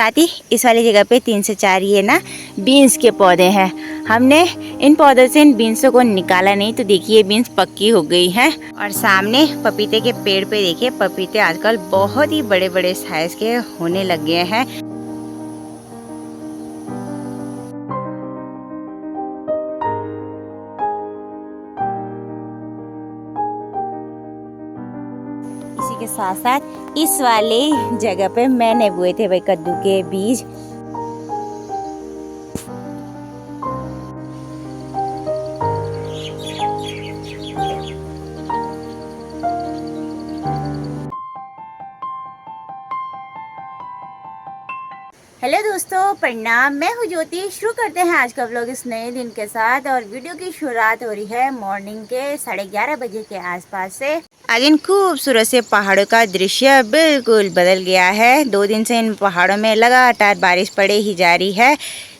साथ ही इस वाली जगह पे 3 से 4 ये ना बीन्स के पौधे हैं। हमने इन पौधों से इन बीन्सों को निकाला नहीं, तो देखिए बीन्स पक्की हो गई हैं। और सामने पपीते के पेड़ पे देखिए पपीते आजकल बहुत ही बड़े बड़े साइज के होने लग गए हैं। इसी के साथ साथ इस वाले जगह पे मैंने बोए थे भाई कद्दू के बीज। हेलो दोस्तों, प्रणाम। मैं हूँ ज्योति। शुरू करते हैं आज का व्लॉग इस नए दिन के साथ। और वीडियो की शुरुआत हो रही है मॉर्निंग के 11:30 बजे के आसपास से। आज इन खूबसूरत से पहाड़ों का दृश्य बिल्कुल बदल गया है। 2 दिन से इन पहाड़ों में लगातार बारिश पड़े ही जा रही है,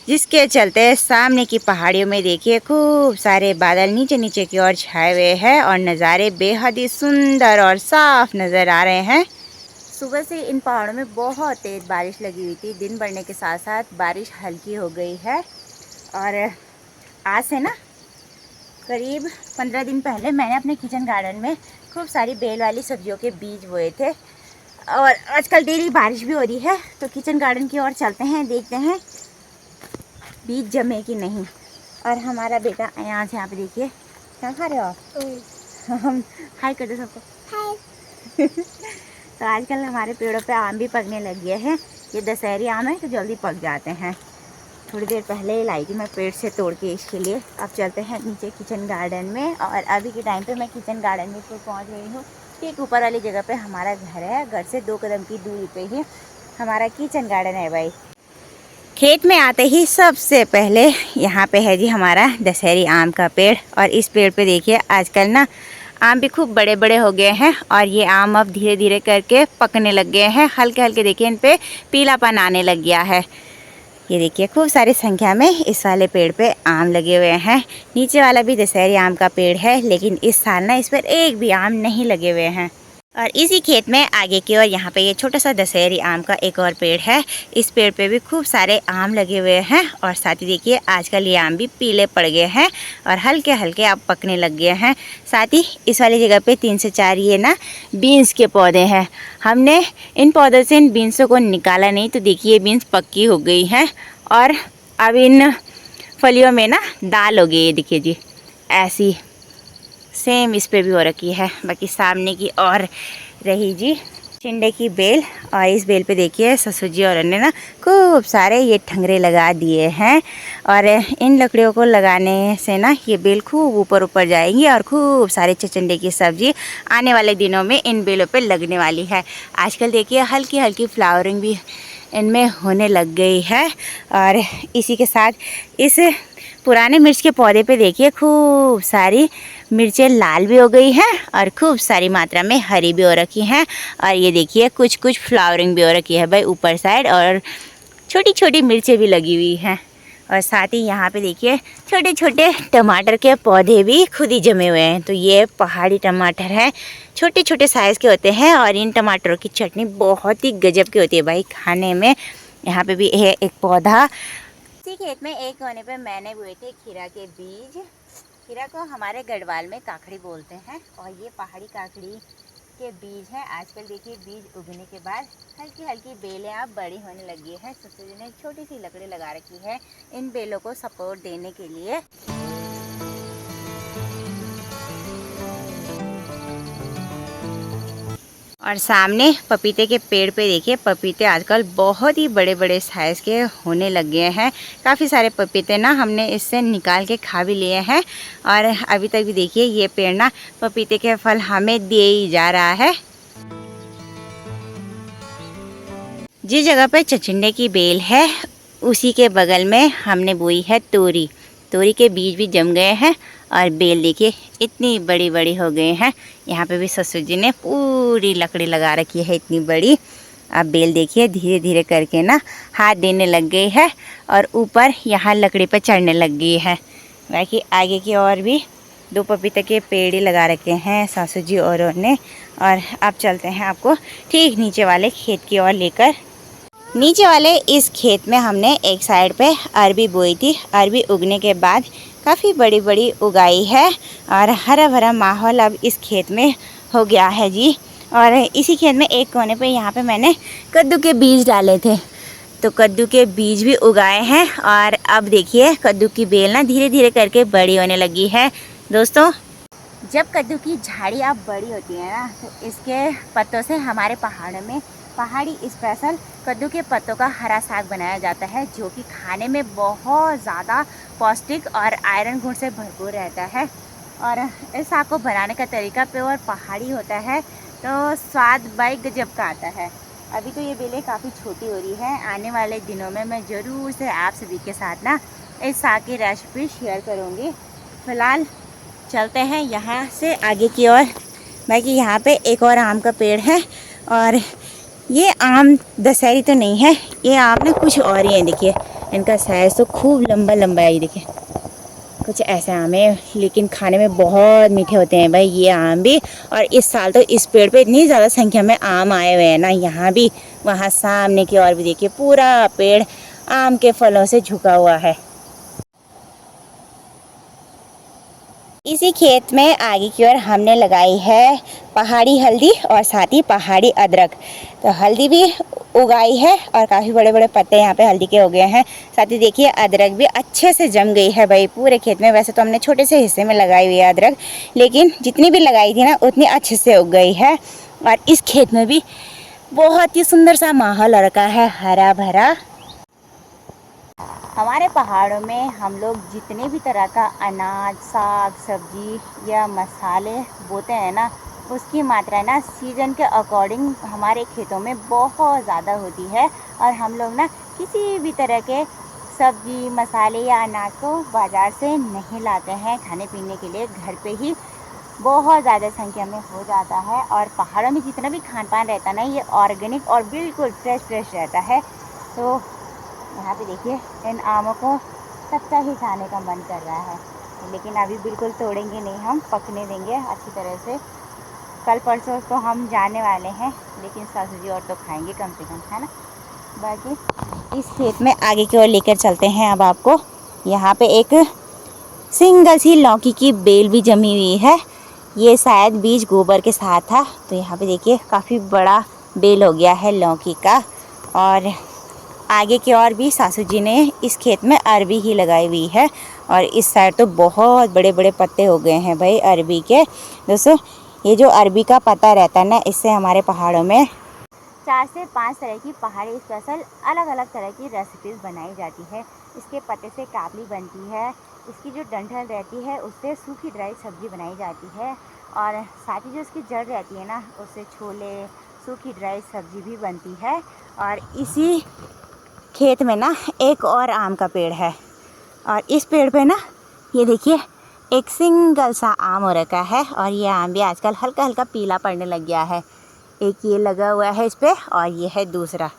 जिसके चलते सामने की पहाड़ियों में देखिए खूब सारे बादल नीचे नीचे की ओर छाए हुए हैं और नज़ारे बेहद ही सुंदर और साफ नज़र आ रहे हैं। सुबह से इन पहाड़ों में बहुत तेज़ बारिश लगी हुई थी। दिन बढ़ने के साथ साथ बारिश हल्की हो गई है। और आज से ना करीब 15 दिन पहले मैंने अपने किचन गार्डन में खूब सारी बेल वाली सब्जियों के बीज बोए थे। और आजकल डेली बारिश भी हो रही है, तो किचन गार्डन की ओर चलते हैं, देखते हैं बीज जमे कि नहीं। और हमारा बेटा यहाँ पे देखिए क्या खा रहे हो आप? हम हाय कर दो सबको, हाय। तो आजकल हमारे पेड़ों पे आम भी पकने लग गए हैं। ये दशहरी आम है तो जल्दी पक जाते हैं। थोड़ी देर पहले लाई थी मैं पेड़ से तोड़ के इसके लिए। अब चलते हैं नीचे किचन गार्डन में। और अभी के टाइम पे मैं किचन गार्डन में पहुंच गई हूँ। ठीक ऊपर वाली जगह पे हमारा घर है। घर से 2 कदम की दूरी पे ही हमारा किचन गार्डन है भाई। खेत में आते ही सबसे पहले यहाँ पे है जी हमारा दशहरी आम का पेड़। और इस पेड़ पे देखिए आजकल ना आम भी खूब बड़े बड़े हो गए हैं। और ये आम अब धीरे धीरे करके पकने लग गए हैं। हल्के हल्के देखिए इन पे पीलापन आने लग गया है। ये देखिए खूब सारी संख्या में इस वाले पेड़ पे आम लगे हुए हैं। नीचे वाला भी दशहरी आम का पेड़ है, लेकिन इस साल ना इस पर एक भी आम नहीं लगे हुए हैं। और इसी खेत में आगे की ओर यहाँ पे ये छोटा सा दशहरी आम का एक और पेड़ है। इस पेड़ पे भी खूब सारे आम लगे हुए हैं। और साथ ही देखिए आजकल ये आम भी पीले पड़ गए हैं और हल्के हल्के अब पकने लग गए हैं। साथ ही इस वाली जगह पे 3 से 4 ये ना बीन्स के पौधे हैं। हमने इन पौधों से इन बीन्सों को निकाला नहीं, तो देखिए बीन्स पक्की हो गई हैं। और अब इन फलियों में ना दाल हो गई है, देखिए जी ऐसी सेम इस पे भी हो रखी है। बाकी सामने की और रही जी चिंडे की बेल। और इस बेल पे देखिए ससुर जी और ने ना खूब सारे ये ठंगरे लगा दिए हैं। और इन लकड़ियों को लगाने से ना ये बेल खूब ऊपर ऊपर जाएंगी और खूब सारे चचंडे की सब्जी आने वाले दिनों में इन बेलों पे लगने वाली है। आजकल देखिए हल्की हल्की फ्लावरिंग भी इनमें होने लग गई है। और इसी के साथ इस पुराने मिर्च के पौधे पे देखिए खूब सारी मिर्चें लाल भी हो गई हैं और खूब सारी मात्रा में हरी भी हो रखी हैं। और ये देखिए कुछ कुछ फ्लावरिंग भी हो रखी है भाई ऊपर साइड। और छोटी छोटी मिर्चें भी लगी हुई हैं। और साथ ही यहाँ पे देखिए छोटे छोटे टमाटर के पौधे भी खुद ही जमे हुए हैं। तो ये पहाड़ी टमाटर है, छोटे छोटे साइज़ के होते हैं। और इन टमाटरों की चटनी बहुत ही गजब की होती है भाई खाने में। यहाँ पे भी है एक पौधा। इसी खेत में एक कोने पे मैंने बोए थे खीरा के बीज। खीरा को हमारे गढ़वाल में काकड़ी बोलते हैं। और ये पहाड़ी काकड़ी के बीज हैं। आजकल देखिए बीज उगने के बाद हल्की हल्की बेलें अब बड़ी होने लगी हैं। ससुर जी ने एक छोटी सी लकड़ी लगा रखी है इन बेलों को सपोर्ट देने के लिए। और सामने पपीते के पेड़ पे देखिए पपीते आजकल बहुत ही बड़े बड़े साइज़ के होने लग गए हैं। काफ़ी सारे पपीते ना हमने इससे निकाल के खा भी लिए हैं। और अभी तक भी देखिए ये पेड़ ना पपीते के फल हमें दे ही जा रहा है। जिस जगह पे चचिंडे की बेल है उसी के बगल में हमने बोई है तोरी। तोरी के बीज भी जम गए हैं और बेल देखिए इतनी बड़ी बड़ी हो गए हैं। यहाँ पे भी ससुर जी ने पूरी लकड़ी लगा रखी है इतनी बड़ी। अब बेल देखिए धीरे धीरे करके ना हाथ देने लग गई है और ऊपर यहाँ लकड़ी पर चढ़ने लग गई है। बाकी आगे की और भी 2 पपीते के पेड़ ही लगा रखे हैं सासू जी और ने। और अब चलते हैं आपको ठीक नीचे वाले खेत की ओर लेकर। नीचे वाले इस खेत में हमने एक साइड पे अरबी बोई थी। अरबी उगने के बाद काफ़ी बड़ी बड़ी उगाई है और हरा भरा माहौल अब इस खेत में हो गया है जी। और इसी खेत में एक कोने पे यहाँ पे मैंने कद्दू के बीज डाले थे, तो कद्दू के बीज भी उगाए हैं। और अब देखिए कद्दू की बेल ना धीरे धीरे करके बड़ी होने लगी है। दोस्तों, जब कद्दू की झाड़ियाँ बड़ी होती है ना, तो इसके पत्तों से हमारे पहाड़ों में पहाड़ी स्पेशल कद्दू के पत्तों का हरा साग बनाया जाता है, जो कि खाने में बहुत ज़्यादा पौष्टिक और आयरन गुण से भरपूर रहता है। और इस साग को बनाने का तरीका प्योर पहाड़ी होता है, तो स्वाद बाई गजब का आता है। अभी तो ये बेलें काफ़ी छोटी हो रही है, आने वाले दिनों में मैं ज़रूर से आप सभी के साथ ना इस साग की रेसिपी शेयर करूँगी। फ़िलहाल चलते हैं यहाँ से आगे की ओर। बाकी यहाँ पे एक और आम का पेड़ है, और ये आम दशहरी तो नहीं है, ये आम ना कुछ और ही है। देखिए इनका साइज तो खूब लंबा लंबा है। ये देखिए कुछ ऐसे आम है, लेकिन खाने में बहुत मीठे होते हैं भाई ये आम भी। और इस साल तो इस पेड़ पे इतनी ज़्यादा संख्या में आम आए हुए हैं ना, यहाँ भी वहाँ सामने की ओर भी देखिए पूरा पेड़ आम के फलों से झुका हुआ है। इसी खेत में आगे की ओर हमने लगाई है पहाड़ी हल्दी और साथ ही पहाड़ी अदरक। तो हल्दी भी उगाई है और काफ़ी बड़े बड़े पत्ते यहाँ पे हल्दी के हो गए हैं। साथ ही देखिए अदरक भी अच्छे से जम गई है भाई पूरे खेत में। वैसे तो हमने छोटे से हिस्से में लगाई हुई है अदरक, लेकिन जितनी भी लगाई थी ना उतनी अच्छे से उग गई है। और इस खेत में भी बहुत ही सुंदर सा माहौल रखा है, हरा भरा। हमारे पहाड़ों में हम लोग जितने भी तरह का अनाज, साग सब्जी या मसाले बोते हैं ना, उसकी मात्रा ना सीज़न के अकॉर्डिंग हमारे खेतों में बहुत ज़्यादा होती है। और हम लोग ना किसी भी तरह के सब्जी मसाले या अनाज को बाज़ार से नहीं लाते हैं खाने पीने के लिए, घर पे ही बहुत ज़्यादा संख्या में हो जाता है। और पहाड़ों में जितना भी खान पान रहता है ना, ये ऑर्गेनिक और बिल्कुल फ्रेश रहता है। तो यहाँ पे देखिए इन आमों को कच्चा ही खाने का मन कर रहा है, लेकिन अभी बिल्कुल तोड़ेंगे नहीं, हम पकने देंगे अच्छी तरह से। कल परसों तो हम जाने वाले हैं, लेकिन सासू जी और तो खाएंगे कम से कम, है ना। बाकी इस खेत में आगे की ओर लेकर चलते हैं अब आपको। यहाँ पे एक सिंगल सी लौकी की बेल भी जमी हुई है, ये शायद बीज गोबर के साथ था। तो यहाँ पे देखिए काफ़ी बड़ा बेल हो गया है लौकी का। और आगे की ओर भी सासू जी ने इस खेत में अरबी ही लगाई हुई है, और इस साइड तो बहुत बड़े बड़े पत्ते हो गए हैं भाई अरबी के। दोस्तों, ये जो अरबी का पत्ता रहता है ना, इससे हमारे पहाड़ों में 4 से 5 तरह की पहाड़ी स्पेशल अलग अलग तरह की रेसिपीज़ बनाई जाती है। इसके पत्ते से काबली बनती है, इसकी जो डंठल रहती है उससे सूखी ड्राई सब्जी बनाई जाती है, और साथ ही जो इसकी जड़ रहती है ना, उससे छोले सूखी ड्राई सब्जी भी बनती है। और इसी खेत में ना एक और आम का पेड़ है, और इस पेड़ पे ना ये देखिए एक सिंगल सा आम हो रखा है, और ये आम भी आजकल हल्का हल्का पीला पड़ने लग गया है। एक ये लगा हुआ है इस पे, और ये है दूसरा।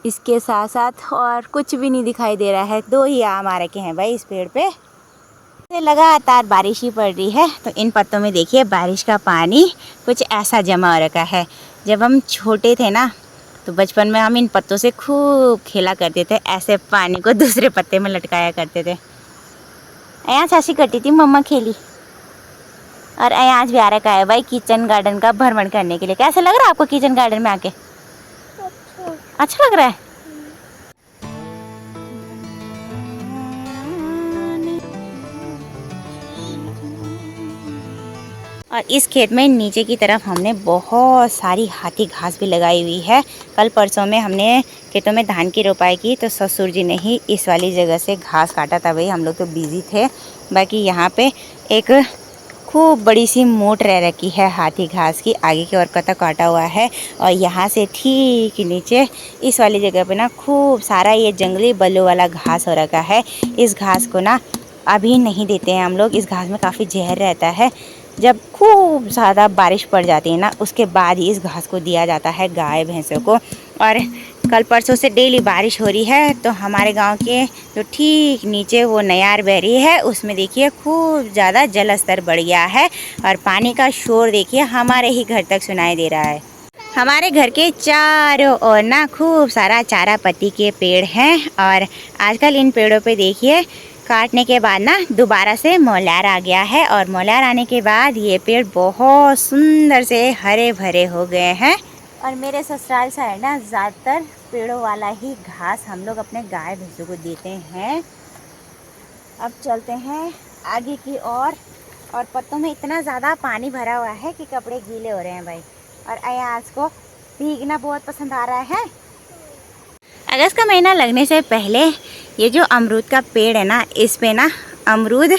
इसके साथ साथ और कुछ भी नहीं दिखाई दे रहा है, 2 ही आम आ रखे हैं भाई इस पेड़ पे। लगातार बारिश ही पड़ रही है, तो इन पत्तों में देखिए बारिश का पानी कुछ ऐसा जमा हो रखा है। जब हम छोटे थे ना, तो बचपन में हम इन पत्तों से खूब खेला करते थे, ऐसे पानी को दूसरे पत्ते में लटकाया करते थे। यहाँ चाची करती थी, मम्मा खेली। और आज भी आ रखा है भाई किचन गार्डन का भ्रमण करने के लिए। कैसा लग रहा है आपको किचन गार्डन में आके? अच्छा लग रहा है। और इस खेत में नीचे की तरफ हमने बहुत सारी हाथी घास भी लगाई हुई है। कल परसों में हमने खेतों में धान की रोपाई की, तो ससुर जी ने ही इस वाली जगह से घास काटा था भाई, हम लोग तो बिजी थे। बाकी यहाँ पे एक खूब बड़ी सी मोट रह रखी है हाथी घास की, आगे की ओर कता काटा हुआ है। और यहाँ से ठीक नीचे इस वाली जगह पे ना खूब सारा ये जंगली बल्लू वाला घास हो रखा है। इस घास को ना अभी नहीं देते हैं हम लोग, इस घास में काफ़ी जहर रहता है। जब खूब ज़्यादा बारिश पड़ जाती है ना, उसके बाद ही इस घास को दिया जाता है गाय भैंसों को। और कल परसों से डेली बारिश हो रही है, तो हमारे गांव के जो ठीक नीचे वो नयार बह रही है, उसमें देखिए खूब ज़्यादा जल स्तर बढ़ गया है, और पानी का शोर देखिए हमारे ही घर तक सुनाई दे रहा है। हमारे घर के चारों ओर ना खूब सारा चारा पत्ती के पेड़ हैं और आजकल इन पेड़ों पे देखिए काटने के बाद ना दोबारा से मोलार आ गया है और मोलार आने के बाद ये पेड़ बहुत सुंदर से हरे भरे हो गए हैं। और मेरे ससुराल साइड ना ज़्यादातर पेड़ों वाला ही घास हम लोग अपने गाय भैंसों को देते हैं। अब चलते हैं आगे की ओर और पत्तों में इतना ज़्यादा पानी भरा हुआ है कि कपड़े गीले हो रहे हैं भाई। और अयाज को भीगना बहुत पसंद आ रहा है। अगस्त का महीना लगने से पहले ये जो अमरूद का पेड़ है ना, इस पे ना अमरूद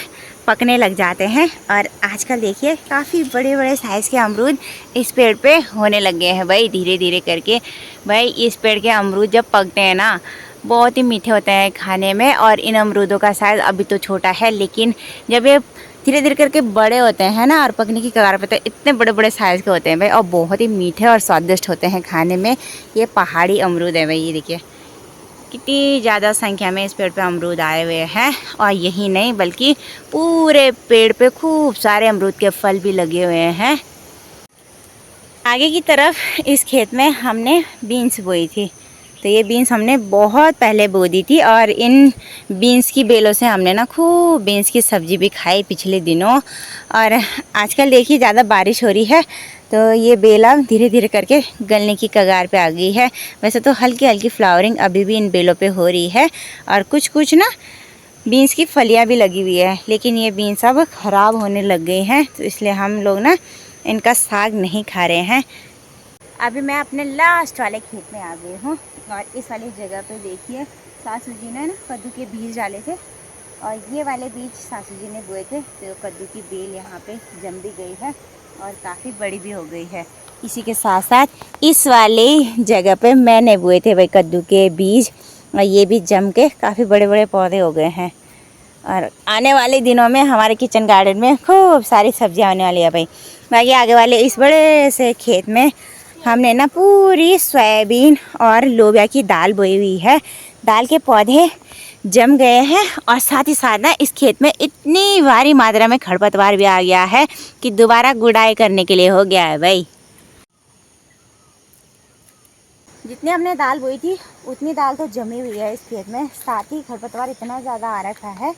पकने लग जाते हैं और आजकल देखिए काफ़ी बड़े बड़े साइज़ के अमरूद इस पेड़ पे होने लग गए हैं भाई, धीरे धीरे करके। भाई इस पेड़ के अमरूद जब पकते हैं ना बहुत ही मीठे होते हैं खाने में। और इन अमरूदों का साइज़ अभी तो छोटा है, लेकिन जब ये धीरे धीरे करके बड़े होते हैं ना और पकने की कगार पे तो इतने बड़े बड़े साइज़ के होते हैं भाई और बहुत ही मीठे और स्वादिष्ट होते हैं खाने में। ये पहाड़ी अमरूद है भाई, ये देखिए कितनी ज़्यादा संख्या में इस पेड़ पे अमरूद आए हुए हैं। और यही नहीं बल्कि पूरे पेड़ पे खूब सारे अमरूद के फल भी लगे हुए हैं। आगे की तरफ इस खेत में हमने बीन्स बोई थी, तो ये बीन्स हमने बहुत पहले बो दी थी और इन बीन्स की बेलों से हमने ना खूब बीन्स की सब्ज़ी भी खाई पिछले दिनों। और आजकल देखिए ज़्यादा बारिश हो रही है तो ये बेला धीरे धीरे करके गलने की कगार पे आ गई है। वैसे तो हल्की हल्की फ्लावरिंग अभी भी इन बेलों पे हो रही है और कुछ कुछ ना बीन्स की फलियाँ भी लगी हुई है, लेकिन ये बीन्स अब ख़राब होने लग गई हैं तो इसलिए हम लोग ना इनका साग नहीं खा रहे हैं। अभी मैं अपने लास्ट वाले खेत में आ गई हूँ और इस वाली जगह पे देखिए सासू जी ने ना कद्दू के बीज डाले थे और ये वाले बीज सासू जी ने बोए थे तो कद्दू की बेल यहाँ पे जम भी गई है और काफ़ी बड़ी भी हो गई है। इसी के साथ साथ इस वाले जगह पे मैंने बोए थे भाई कद्दू के बीज और ये भी जम के काफ़ी बड़े बड़े पौधे हो गए हैं। और आने वाले दिनों में हमारे किचन गार्डन में खूब सारी सब्जियाँ आने वाली है भाई। बाकी आगे वाले इस बड़े से खेत में हमने ना पूरी सोयाबीन और लोबिया की दाल बोई हुई है। दाल के पौधे जम गए हैं और साथ ही साथ ना इस खेत में इतनी भारी मात्रा में खरपतवार भी आ गया है कि दोबारा गुड़ाई करने के लिए हो गया है भाई। जितनी हमने दाल बोई थी उतनी दाल तो जमी हुई है इस खेत में, साथ ही खरपतवार इतना ज़्यादा आ रखा है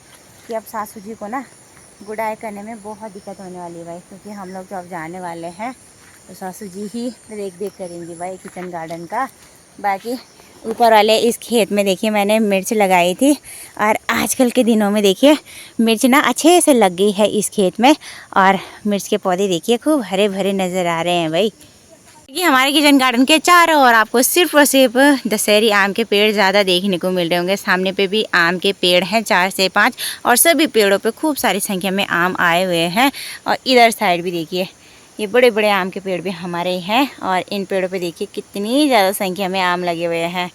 कि अब सासू जी को ना गुड़ाई करने में बहुत दिक्कत होने वाली है भाई, क्योंकि हम लोग तो अब जाने वाले हैं तो सासू जी ही देख करेंगी भाई किचन गार्डन का। बाकी ऊपर वाले इस खेत में देखिए मैंने मिर्च लगाई थी और आजकल के दिनों में देखिए मिर्च ना अच्छे से लग गई है इस खेत में और मिर्च के पौधे देखिए खूब हरे भरे नज़र आ रहे हैं भाई। कि हमारे किचन गार्डन के चारों ओर आपको सिर्फ और सिर्फ दशहरी आम के पेड़ ज़्यादा देखने को मिल रहे होंगे। सामने पे भी आम के पेड़ हैं 4 से 5 और सभी पेड़ों पे खूब सारी संख्या में आम आए हुए हैं। और इधर साइड भी देखिए ये बड़े बड़े आम के पेड़ भी हमारे हैं और इन पेड़ों पे देखिए कितनी ज़्यादा संख्या में आम लगे हुए हैं।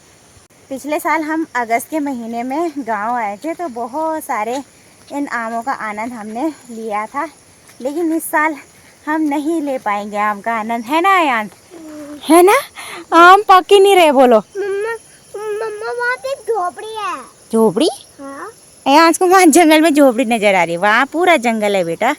पिछले साल हम अगस्त के महीने में गाँव आए थे तो बहुत सारे इन आमों का आनंद हमने लिया था, लेकिन इस साल हम नहीं ले पाएंगे आम का आनंद, है ना अयान? है ना, आम पक ही नहीं रहे। बोलो मम्मा वहाँ पे झोपड़ी है। झोपड़ी? हाँ। अयान को वहाँ जंगल में झोपड़ी नजर आ रही है, वहाँ पूरा जंगल है बेटा।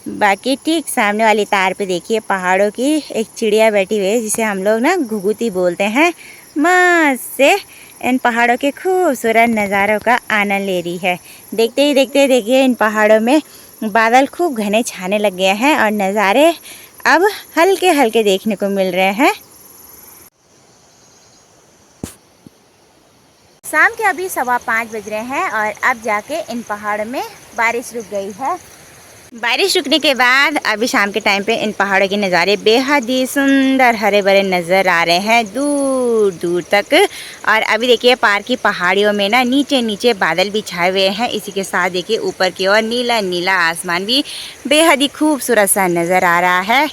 बाकी ठीक सामने वाली तार पे देखिए पहाड़ों की एक चिड़िया बैठी हुई है जिसे हम लोग ना घुघुती बोलते हैं। मस्त से इन पहाड़ों के खूबसूरत नज़ारों का आनंद ले रही है। देखते ही देखते देखिए इन पहाड़ों में बादल खूब घने छाने लग गए हैं और नज़ारे अब हल्के हल्के देखने को मिल रहे हैं। शाम के अभी 5:15 बज रहे हैं और अब जाके इन पहाड़ों में बारिश रुक गई है। बारिश रुकने के बाद अभी शाम के टाइम पे इन पहाड़ों के नज़ारे बेहद ही सुंदर हरे भरे नज़र आ रहे हैं दूर दूर तक। और अभी देखिए पार की पहाड़ियों में ना नीचे नीचे बादल भी छाए हुए हैं। इसी के साथ देखिए ऊपर की ओर नीला नीला आसमान भी बेहद ही खूबसूरत सा नज़र आ रहा है।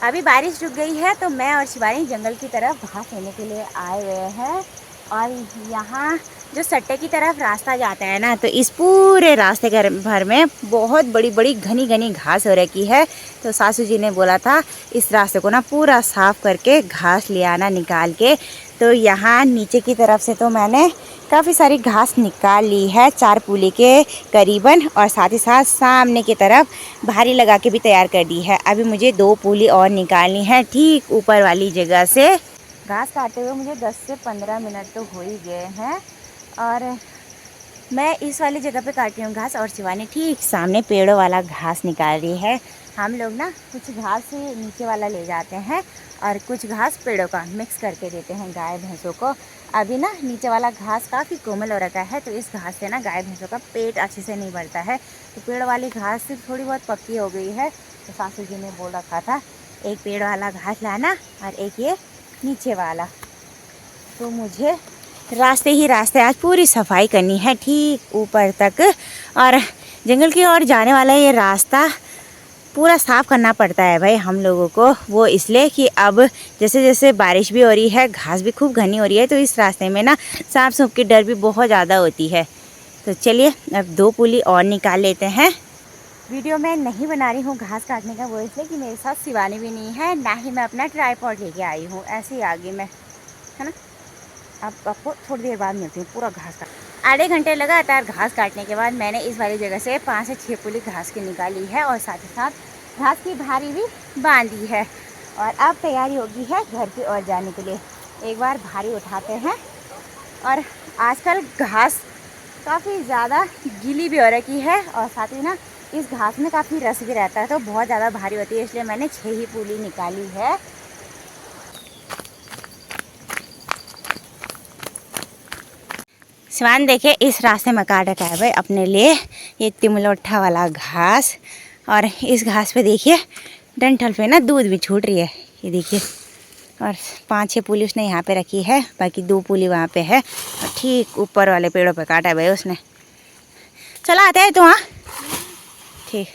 अभी बारिश रुक गई है तो मैं और शिवानी जंगल की तरफ घास लेने के लिए आए हुए हैं। और यहाँ जो सट्टे की तरफ रास्ता जाता है ना, तो इस पूरे रास्ते के भर में बहुत बड़ी बड़ी घनी घनी घास हो रखी है। तो सासू जी ने बोला था इस रास्ते को ना पूरा साफ़ करके घास ले आना निकाल के, तो यहाँ नीचे की तरफ से तो मैंने काफ़ी सारी घास निकाल ली है 4 पुली के करीबन, और साथ ही साथ सामने की तरफ भारी लगा के भी तैयार कर दी है। अभी मुझे 2 पुली और निकालनी है ठीक ऊपर वाली जगह से। घास काटते हुए मुझे 10 से 15 मिनट तो हो ही गए हैं, और मैं इस वाली जगह पे काट रही हूँ घास, और शिवानी ठीक सामने पेड़ों वाला घास निकाल रही है। हम लोग ना कुछ घास नीचे वाला ले जाते हैं और कुछ घास पेड़ों का मिक्स करके देते हैं गाय भैंसों को। अभी ना नीचे वाला घास काफ़ी कोमल हो रखा है, तो इस घास से ना गाय भैंसों का पेट अच्छे से नहीं भरता है। तो पेड़ वाली घास सिर्फ थोड़ी बहुत पक्की हो गई है, तो सासू जी ने बोल रखा था एक पेड़ वाला घास लाना और एक ये नीचे वाला। तो मुझे रास्ते ही रास्ते आज पूरी सफाई करनी है ठीक ऊपर तक, और जंगल की ओर जाने वाला ये रास्ता पूरा साफ़ करना पड़ता है भाई हम लोगों को। वो इसलिए कि अब जैसे जैसे बारिश भी हो रही है, घास भी खूब घनी हो रही है, तो इस रास्ते में ना सांप सूप की डर भी बहुत ज़्यादा होती है। तो चलिए अब 2 पुली और निकाल लेते हैं। वीडियो मैं नहीं बना रही हूँ घास काटने का, वो इसलिए कि मेरे साथ शिवानी भी नहीं है, ना ही मैं अपना ट्राइपॉड लेके आई हूँ, ऐसे ही आगे मैं, है ना। अब आपको थोड़ी देर बाद मिलती हूँ पूरा घास काट। आधे घंटे लगातार घास काटने के बाद मैंने इस वाली जगह से 5 से 6 पुली घास की निकाली है, और साथ ही साथ घास की भारी भी बांधी है। और अब तैयारी होगी है घर की ओर जाने के लिए। एक बार भारी उठाते हैं, और आजकल घास काफ़ी ज़्यादा गीली भी हो रखी है, और साथ ही ना इस घास में काफ़ी रस भी रहता है, तो बहुत ज़्यादा भारी होती है, इसलिए मैंने 6 ही पुली निकाली है। शिवान देखे इस रास्ते में काट रखा है भाई अपने लिए ये तिमलोठा वाला घास, और इस घास पे देखिए डंठल पे ना दूध भी छूट रही है, ये देखिए। और 5-6 पुली उसने यहाँ पे रखी है, बाकी 2 पुली वहाँ पे है, और ठीक ऊपर वाले पेड़ों पे काटा है भाई उसने। चला आते हैं तो हाँ ठीक।